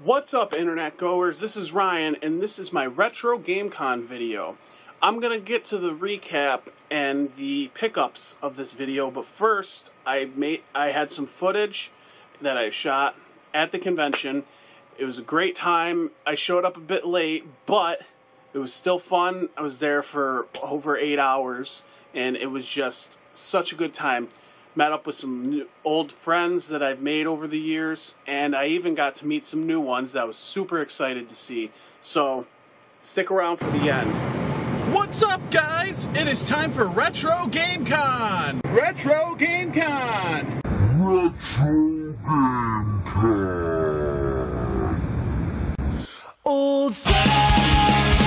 What's up, internet goers? This is Ryan, and this is my Retro GameCon video. I'm gonna get to the recap and the pickups of this video, but first, I had some footage that I shot at the convention. It was a great time. I showed up a bit late, but it was still fun. I was there for over 8 hours, and it was just such a good time. Met up with some old friends that I've made over the years, and I even got to meet some new ones that I was super excited to see. So, stick around for the end. What's up, guys? It is time for Retro GameCon! Retro GameCon! Retro GameCon! Old friend,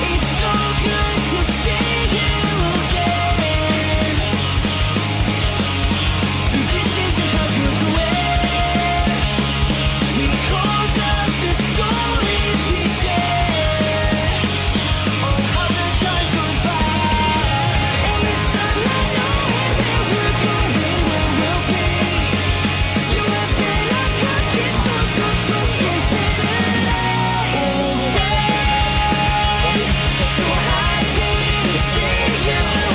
it's so good to see you again. The distance and time goes away. We called up the stories we share. Oh, how the time goes by. And it's suddenly knowing where we're going, where we'll be. You have been a constant source of trust and stability. Old friend, so happy to see you again.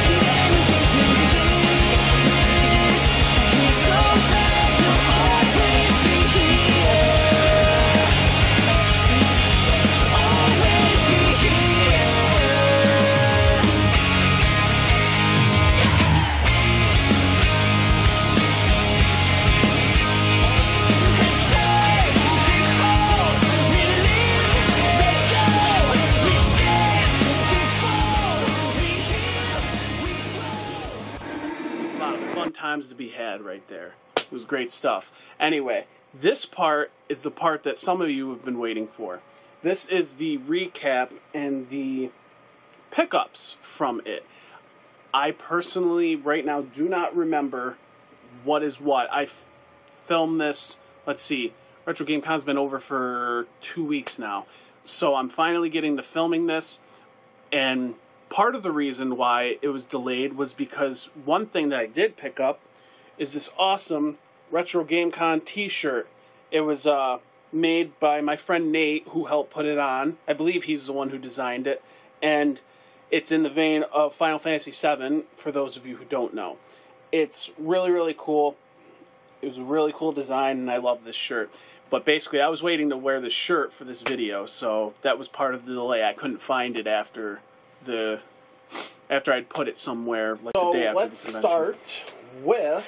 The end is released. We're so glad you'll always be here. Always be here. A lot of fun times to be had right there. It was great stuff. Anyway, this part is the part that some of you have been waiting for. This is the recap and the pickups from it. I personally, right now, do not remember what is what. I filmed this, let's see, Retro GameCon's been over for 2 weeks now. So I'm finally getting to filming this, and part of the reason why it was delayed was because one thing that I did pick up is this awesome Retro GameCon t-shirt. It was made by my friend Nate, who helped put it on. I believe he's the one who designed it. And it's in the vein of Final Fantasy VII, for those of you who don't know. It's really, really cool. It was a really cool design, and I love this shirt. But basically, I was waiting to wear this shirt for this video, so that was part of the delay. I couldn't find it after I'd put it somewhere, like the day after the convention. So let's start with...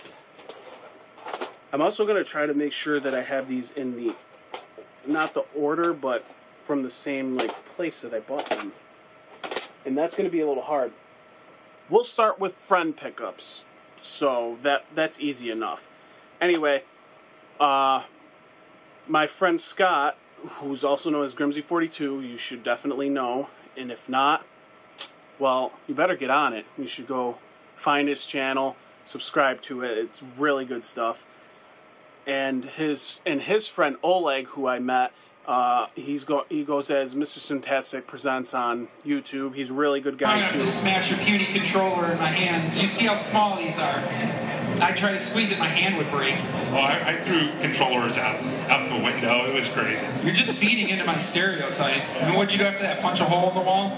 I'm also going to try to make sure that I have these in the, not the order, but from the same place that I bought them. And that's going to be a little hard. We'll start with friend pickups, so that's easy enough. Anyway, my friend Scott, who's also known as Grimsy42, you should definitely know, and if not, well, you better get on it. You should go find his channel, subscribe to it. It's really good stuff. And his friend Oleg, who I met, he goes as Mr. Fantastic Presents on YouTube. He's a really good guy too. I'm going to smash a puny controller in my hands. You see how small these are? I try to squeeze it, my hand would break. Oh, I threw controllers out the window. It was crazy. You're just feeding into my stereotype. And what'd you do after that? Punch a hole in the wall?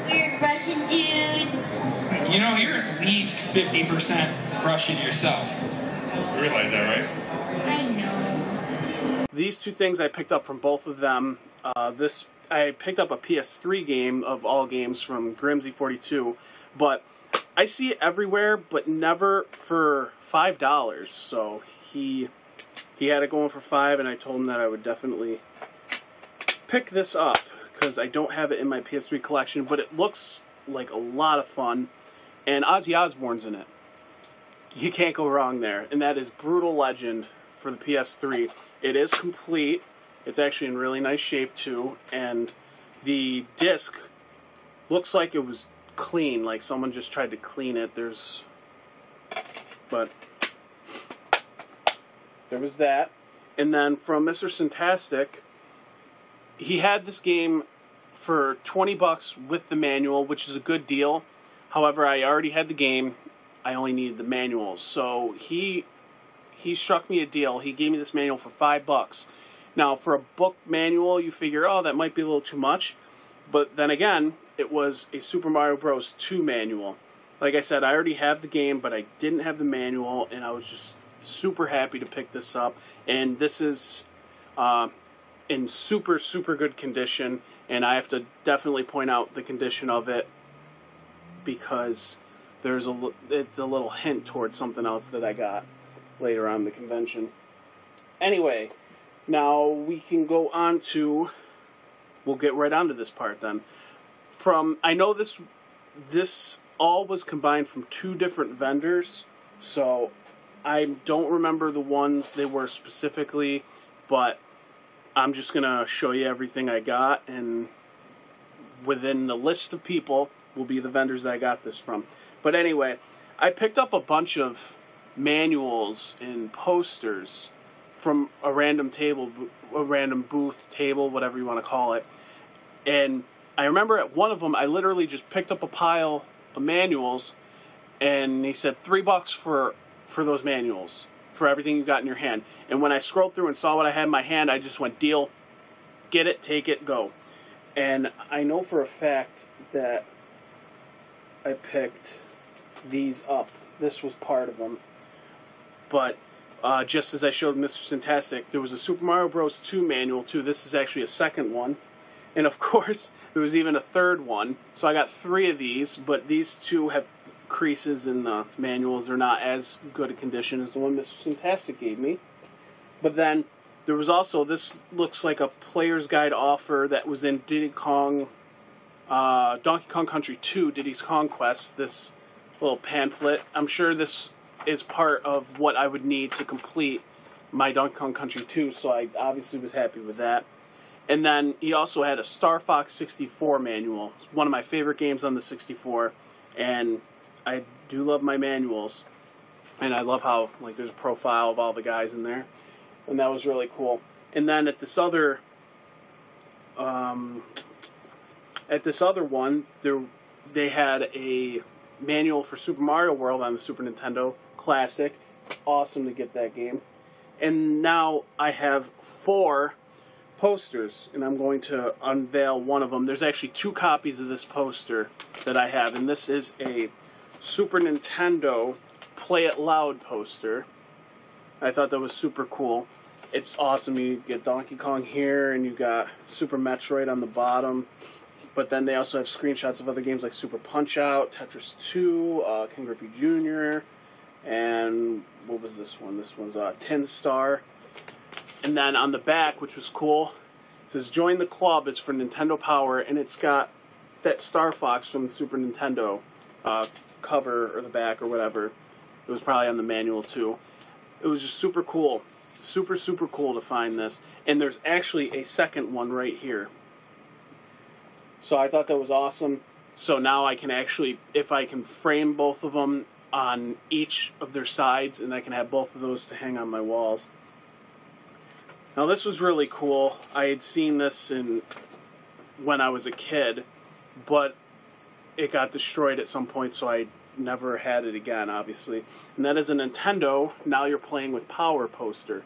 Weird Russian dude. You know, you're at least 50% Russian yourself. You realize that, right? I know. These two things I picked up from both of them. I picked up a PS3 game of all games from Grimsy42, but I see it everywhere, but never for $5. So he had it going for $5, and I told him that I would definitely pick this up because I don't have it in my PS3 collection, but it looks like a lot of fun, and Ozzy Osbourne's in it. You can't go wrong there, and that is Brutal Legend for the PS3. It is complete. It's actually in really nice shape too, and the disc looks like it was clean, like someone just tried to clean it. But there was that. And then from Mr. Fantastic, he had this game for 20 bucks with the manual, which is a good deal. However, I already had the game. I only needed the manuals. So he he struck me a deal. He gave me this manual for $5. Now, for a book manual, you figure, oh, that might be a little too much. But then again, it was a Super Mario Bros. 2 manual. Like I said, I already have the game, but I didn't have the manual, and I was just super happy to pick this up. And this is in super, super good condition, and I have to definitely point out the condition of it because it's a little hint towards something else that I got later on in the convention. Anyway, now we can go on to, we'll get right onto this part then. I know this all was combined from 2 different vendors, so I don't remember the ones they were specifically, but I'm just going to show you everything I got, and within the list of people will be the vendors that I got this from. But anyway, I picked up a bunch of manuals and posters from a random booth, table, whatever you want to call it. And I remember at one of them, I literally just picked up a pile of manuals, and he said $3 for those manuals, for everything you got in your hand. And when I scrolled through and saw what I had in my hand, I just went, deal, get it, take it, go. And I know for a fact that I picked these up. This was part of them. But just as I showed Mr. Fantastic, there was a Super Mario Bros. 2 manual too. This is actually a second one. And of course, there was even a third one. So I got 3 of these, but these 2 have creases in the manuals. They're not as good a condition as the one Mr. Fantastic gave me. But then there was also, this looks like a player's guide offer that was in Donkey Kong Country 2, Diddy's Conquest, this little pamphlet. I'm sure this is part of what I would need to complete my Donkey Kong Country 2, so I obviously was happy with that. And then he also had a Star Fox 64 manual. It's one of my favorite games on the 64, and I do love my manuals. And I love how, like, there's a profile of all the guys in there, and that was really cool. And then at this other one, they had a manual for Super Mario World on the Super Nintendo Classic. Awesome to get that game. And now I have 4 posters, and I'm going to unveil one of them. There's actually 2 copies of this poster that I have, and this is a Super Nintendo Play It Loud poster. I thought that was super cool. It's awesome. You get Donkey Kong here, and you got Super Metroid on the bottom. But then they also have screenshots of other games like Super Punch-Out, Tetris 2, Ken Griffey Jr., and what was this one? This one's Tin Star. And then on the back, which was cool, it says Join the Club. It's for Nintendo Power, and it's got that Star Fox from the Super Nintendo cover, or the back, or whatever. It was probably on the manual too. It was just super cool. Super, super cool to find this. And there's actually a second one right here. So I thought that was awesome. So now I can actually, if I can frame both of them on each of their sides, and I can have both of those to hang on my walls. Now this was really cool. I had seen this when I was a kid, but it got destroyed at some point, so I never had it again, obviously. And that is a Nintendo Now You're Playing with Power poster.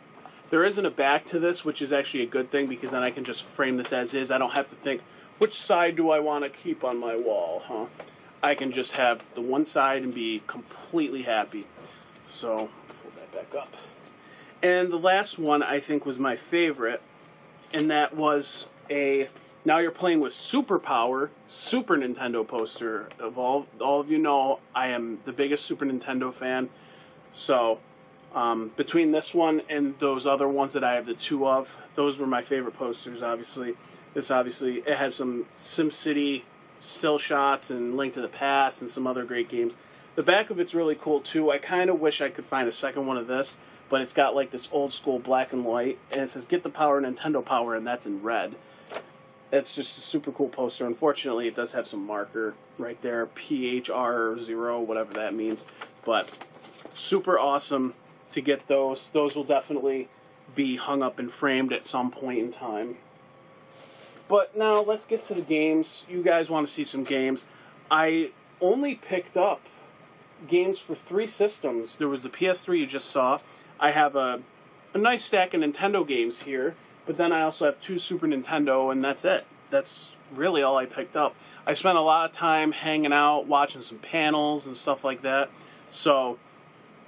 There isn't a back to this, which is actually a good thing, because then I can just frame this as is. I don't have to think, which side do I want to keep on my wall, huh? I can just have the one side and be completely happy. So, pull that back up. And the last one I think was my favorite, and that was a Now You're Playing with Super Power Super Nintendo poster. Of all of you know, I am the biggest Super Nintendo fan. So, between this one and those other ones that I have the 2 of, those were my favorite posters, obviously. This obviously, it has some SimCity still shots and Link to the Past and some other great games. The back of it's really cool too. I kind of wish I could find a second one of this, but it's got like this old school black and white, and it says Get the Power, Nintendo Power, and that's in red. It's just a super cool poster. Unfortunately, it does have some marker right there, PHR0, whatever that means, but super awesome to get those. Those will definitely be hung up and framed at some point in time. But now let's get to the games. You guys want to see some games. I only picked up games for 3 systems. There was the PS3 you just saw. I have a nice stack of Nintendo games here, but then I also have 2 Super Nintendo, and that's it. That's really all I picked up. I spent a lot of time hanging out, watching some panels and stuff like that, so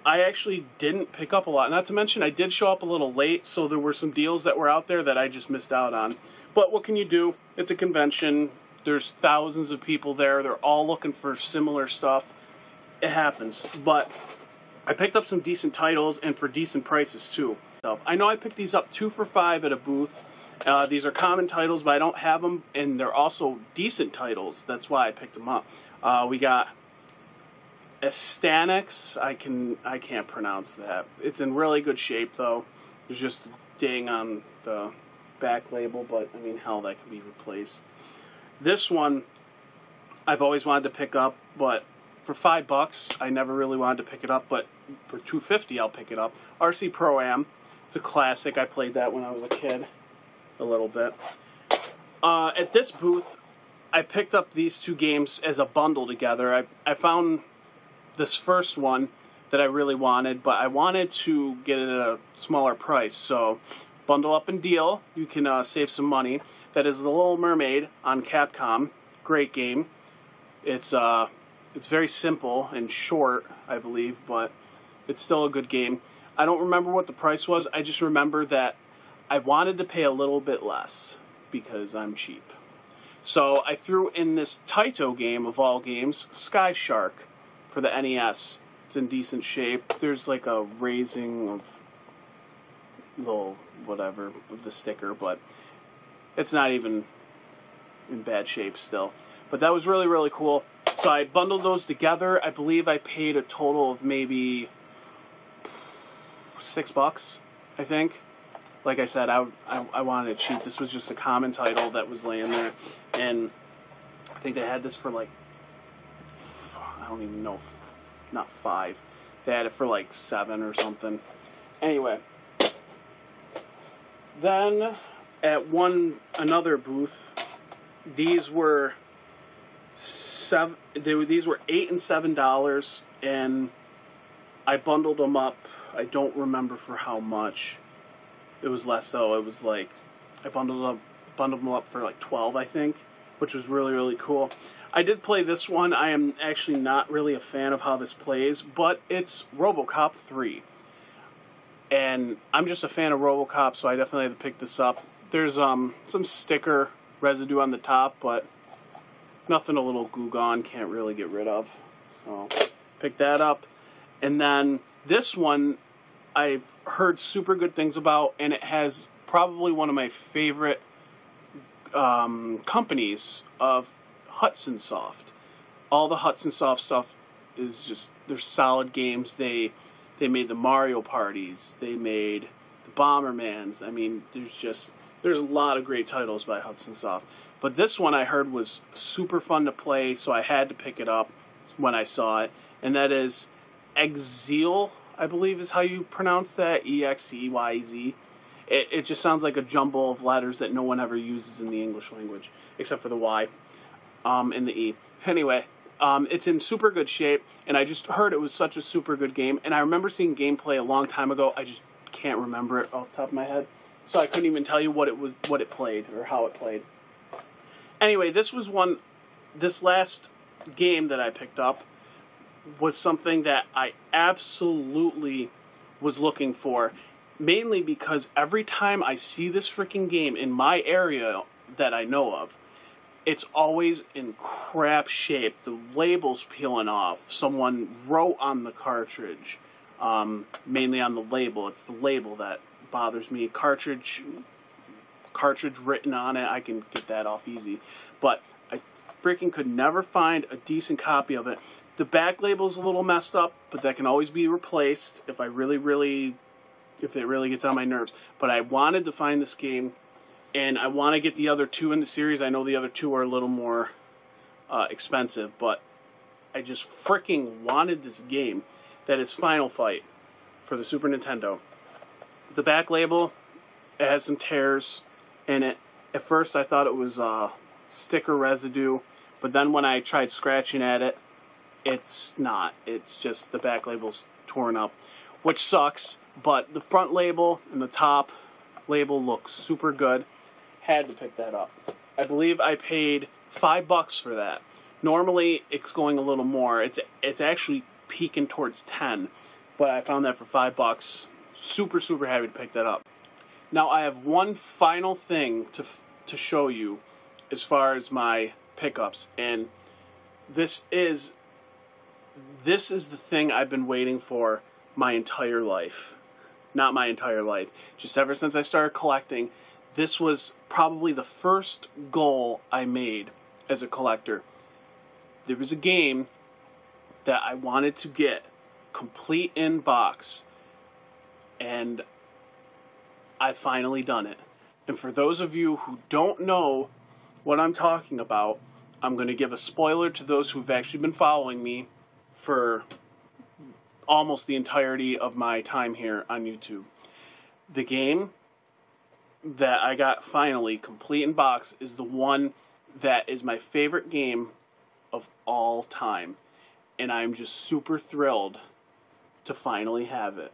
I actually didn't pick up a lot. Not to mention, I did show up a little late, so there were some deals that were out there that I just missed out on. But what can you do? It's a convention. There's thousands of people there. They're all looking for similar stuff. It happens. But I picked up some decent titles and for decent prices too. So I know I picked these up 2 for $5 at a booth. These are common titles, but I don't have them, and they're also decent titles. That's why I picked them up. We got Astanix. I can't pronounce that. It's in really good shape though. There's just a ding on the back label, but I mean, hell, that can be replaced. This one I've always wanted to pick up, but for $5 I never really wanted to pick it up, but for $2.50 I'll pick it up. RC Pro-Am. It's a classic. I played that when I was a kid a little bit. At this booth I picked up these 2 games as a bundle together. I found this first one that I really wanted, but I wanted to get it at a smaller price, so bundle up and deal. You can save some money. That is The Little Mermaid on Capcom. Great game. It's very simple and short, I believe, but it's still a good game. I don't remember what the price was. I just remember that I wanted to pay a little bit less because I'm cheap. So I threw in this Taito game, of all games, Sky Shark, for the NES. It's in decent shape. There's like a raising of little whatever of the sticker, but it's not even in bad shape still. But that was really, really cool. So I bundled those together. I believe I paid a total of maybe $6, I think. Like I said, I wanted it cheap. This was just a common title that was laying there, and I think they had this for like, I don't even know, not 5. They had it for like 7 or something. Anyway, then at another booth, these were these were $8 and $7, and I bundled them up. I don't remember for how much. It was less though. It was like I bundled them up for like 12, I think, which was really, really cool. I did play this one. I am actually not really a fan of how this plays, but it's RoboCop 3. And I'm just a fan of RoboCop, so I definitely had to pick this up. There's some sticker residue on the top, but nothing a little Goo Gone can't really get rid of. So pick that up. And then this one I've heard super good things about, and it has probably one of my favorite companies of Hudson Soft. All the Hudson Soft stuff is just, they're solid games. They made the Mario Parties. They made the Bombermans. I mean, there's a lot of great titles by Hudson Soft. But this one I heard was super fun to play, so I had to pick it up when I saw it. And that is Exeyz, I believe is how you pronounce that. E-X-E-Y-Z. It just sounds like a jumble of letters that no one ever uses in the English language, except for the Y and the E. Anyway, it's in super good shape, and I just heard it was such a super good game, and I remember seeing gameplay a long time ago. I just can't remember it off the top of my head, so I couldn't even tell you what it played, or how it played. Anyway, this last game that I picked up was something that I absolutely was looking for, mainly because every time I see this freaking game in my area that I know of, it's always in crap shape. The label's peeling off. Someone wrote on the cartridge, mainly on the label. It's the label that bothers me. Cartridge written on it, I can get that off easy. But I freaking could never find a decent copy of it. The back label's a little messed up, but that can always be replaced if it really gets on my nerves. But I wanted to find this game, and I want to get the other 2 in the series. I know the other 2 are a little more expensive, but I just freaking wanted this game. That is Final Fight for the Super Nintendo. The back label, it has some tears in it. At first I thought it was sticker residue, but then when I tried scratching at it, it's not. It's just the back label's torn up. which sucks, but the front label and the top label look super good. Had to pick that up. I believe I paid $5 for that. Normally it's going a little more. It's actually peaking towards 10, but I found that for $5. Super, super happy to pick that up. Now I have one final thing to show you as far as my pickups, and this is the thing I've been waiting for my entire life. Not my entire life, just ever since I started collecting. This was probably the first goal I made as a collector. There was a game that I wanted to get complete in box, and I finally done it. And for those of you who don't know what I'm talking about, I'm going to give a spoiler to those who've actually been following me for almost the entirety of my time here on YouTube. The game that I got finally complete in box is the one that is my favorite game of all time, and I'm just super thrilled to finally have it.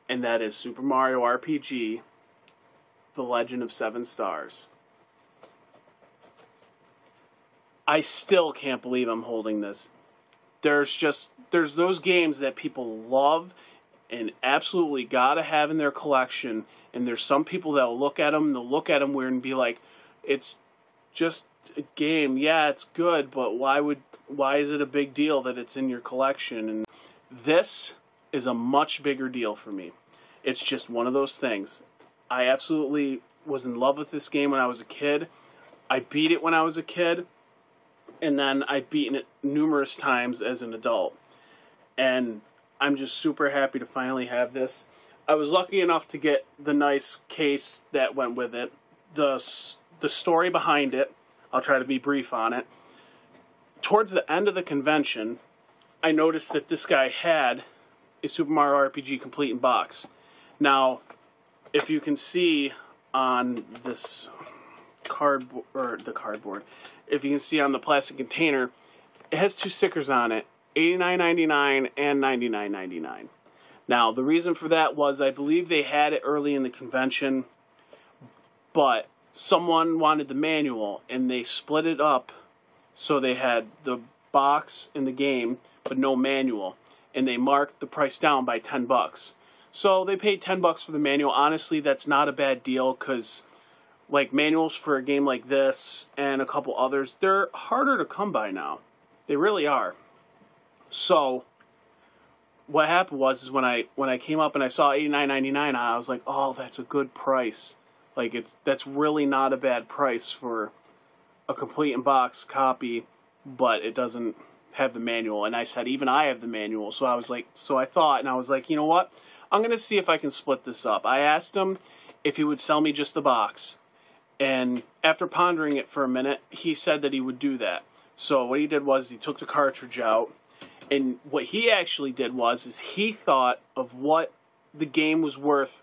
And that is Super Mario RPG: The Legend of Seven Stars. I still can't believe I'm holding this. There's those games that people love and absolutely gotta have in their collection, and there's some people that'll look at them weird and be like, it's just a game. Yeah, it's good, but why is it a big deal that it's in your collection? And this is a much bigger deal for me. It's just one of those things. I absolutely was in love with this game when I was a kid. I beat it when I was a kid, and then I've beaten it numerous times as an adult. And I'm just super happy to finally have this. I was lucky enough to get the nice case that went with it. The story behind it, I'll try to be brief on it. Towards the end of the convention, I noticed that this guy had a Super Mario RPG complete in box. Now, if you can see on this cardboard, if you can see on the plastic container, it has two stickers on it, $89.99 and $99.99. Now, the reason for that was I believe they had it early in the convention, but someone wanted the manual, and they split it up so they had the box in the game, but no manual, and they marked the price down by $10. So they paid $10 for the manual. Honestly, that's not a bad deal, because like manuals for a game like this and a couple others, they're harder to come by now. They really are. So what happened was when I came up and I saw $89.99, I was like, oh, that's a good price. Like that's really not a bad price for a complete in box copy, but it doesn't have the manual. And I said, even I have the manual. So I was like, you know what? I'm going to see if I can split this up. I asked him if he would sell me just the box. And after pondering it for a minute, he said that he would do that. So what he did was he took the cartridge out. And what he actually did was he thought of what the game was worth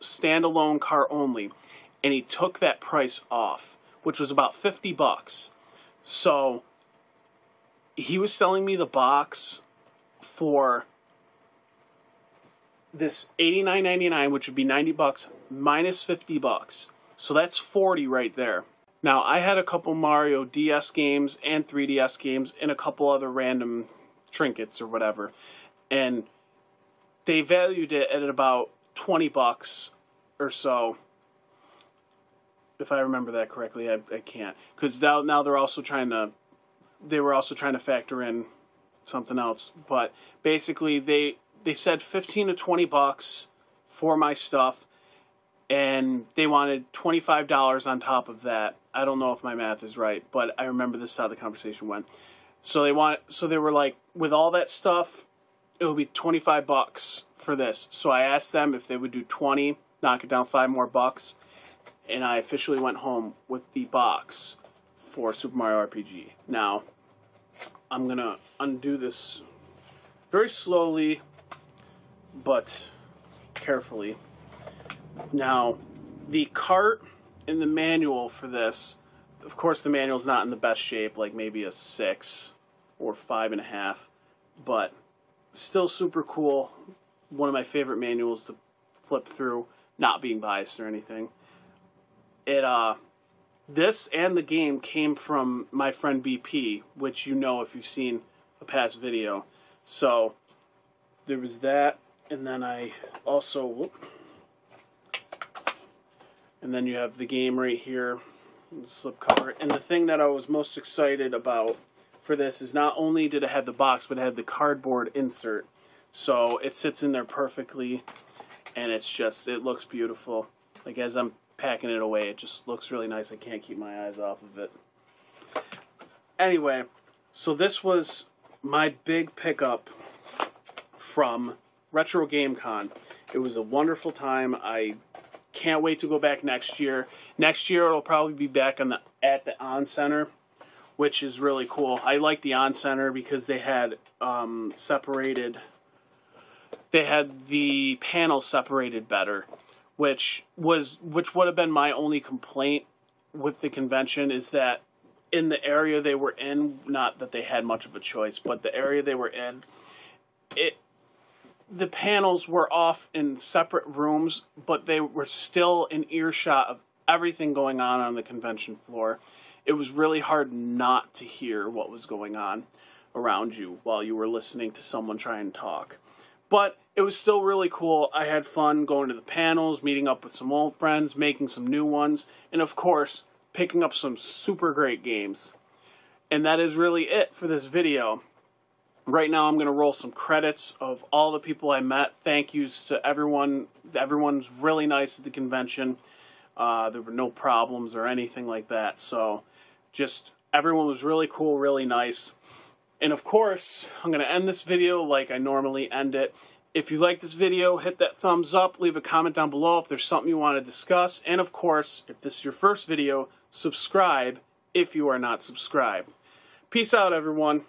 standalone car only. And he took that price off, which was about $50. So he was selling me the box for this $89.99, which would be $90 minus $50. So that's $40 right there. Now, I had a couple Mario DS games and 3DS games and a couple other random trinkets or whatever, and they valued it at about $20 or so. If I remember that correctly, I can't, because now they were also trying to factor in something else. But basically, they said $15 to $20 for my stuff, and they wanted $25 on top of that. I don't know if my math is right, but I remember this is how the conversation went. So they were like, with all that stuff, it would be $25 for this. So I asked them if they would do 20, knock it down $5 more, and I officially went home with the box for Super Mario RPG. Now, I'm gonna undo this very slowly, but carefully. Now, the cart and the manual for this, of course the manual's not in the best shape, like maybe a 6 or 5.5, but still super cool. One of my favorite manuals to flip through, not being biased or anything. This and the game came from my friend BP, which you know if you've seen a past video. So there was that, and then I also, and then you have the game right here, slip cover. And the thing that I was most excited about for this is not only did it have the box, but it had the cardboard insert. So it sits in there perfectly, and it's just, it looks beautiful. Like as I'm packing it away, it just looks really nice. I can't keep my eyes off of it. Anyway, so this was my big pickup from Retro Game Con. It was a wonderful time. I can't wait to go back next year. Next year it'll probably be back at the On Center, which is really cool. I like the On Center because they had separated. They had the panels separated better, which would have been my only complaint with the convention, is that in the area they were in, not that they had much of a choice, but the area they were in, the panels were off in separate rooms, but they were still in earshot of everything going on the convention floor. It was really hard not to hear what was going on around you while you were listening to someone try and talk. But it was still really cool. I had fun going to the panels, meeting up with some old friends, making some new ones, and of course, picking up some super great games. And that is really it for this video. Right now I'm going to roll some credits of all the people I met. Thank yous to everyone. Everyone's really nice at the convention. There were no problems or anything like that. So just everyone was really cool, really nice. And of course, I'm going to end this video like I normally end it. If you like this video, hit that thumbs up, leave a comment down below if there's something you want to discuss. And of course, if this is your first video, subscribe if you are not subscribed. Peace out, everyone.